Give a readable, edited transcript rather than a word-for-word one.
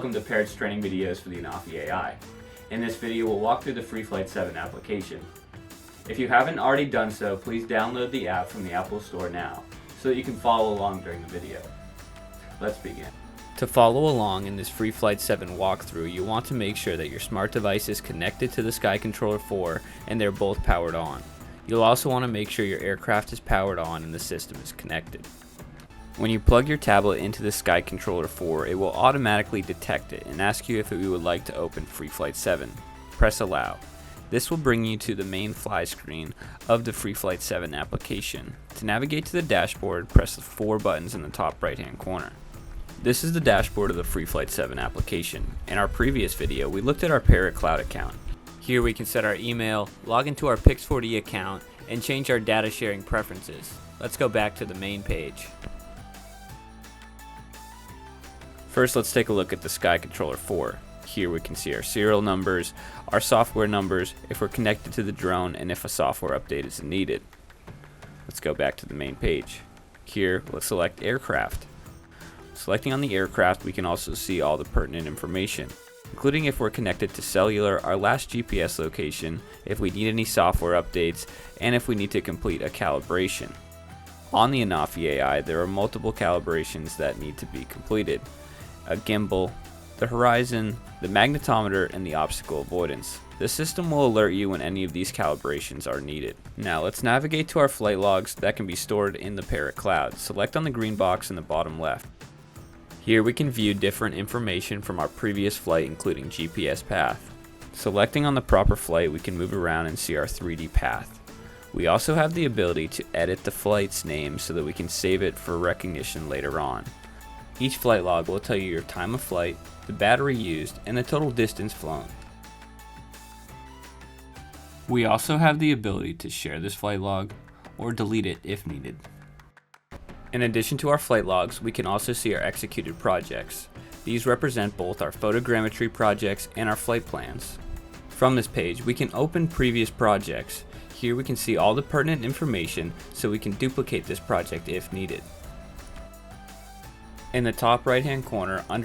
welcome to Parrot's training videos for the ANAFI Ai. In this video we'll walk through the FreeFlight 7 application. If you haven't already done so, please download the app from the Apple Store now, so that you can follow along during the video. Let's begin. To follow along in this FreeFlight 7 walkthrough, you want to make sure that your smart device is connected to the Sky Controller 4 and they're both powered on. You'll also want to make sure your aircraft is powered on and the system is connected. When you plug your tablet into the Sky Controller 4, it will automatically detect it and ask you if you would like to open FreeFlight 7. Press Allow. This will bring you to the main fly screen of the FreeFlight 7 application. To navigate to the dashboard, press the 4 buttons in the top right hand corner. This is the dashboard of the FreeFlight 7 application. In our previous video, we looked at our Parrot Cloud account. Here we can set our email, log into our Pix4D account, and change our data sharing preferences. Let's go back to the main page. First, let's take a look at the Sky Controller 4. Here we can see our serial numbers, our software numbers, if we're connected to the drone, and if a software update is needed. Let's go back to the main page. Here, let's select Aircraft. Selecting on the aircraft, we can also see all the pertinent information, including if we're connected to cellular, our last GPS location, if we need any software updates, and if we need to complete a calibration. On the ANAFI Ai, there are multiple calibrations that need to be completed. A gimbal, the horizon, the magnetometer, and the obstacle avoidance. The system will alert you when any of these calibrations are needed. Now let's navigate to our flight logs that can be stored in the Parrot Cloud. Select on the green box in the bottom left. Here we can view different information from our previous flight, including GPS path. Selecting on the proper flight, we can move around and see our 3D path. We also have the ability to edit the flight's name so that we can save it for recognition later on. Each flight log will tell you your time of flight, the battery used, and the total distance flown. We also have the ability to share this flight log or delete it if needed. In addition to our flight logs, we can also see our executed projects. These represent both our photogrammetry projects and our flight plans. From this page, we can open previous projects. Here we can see all the pertinent information so we can duplicate this project if needed. In the top right hand corner, under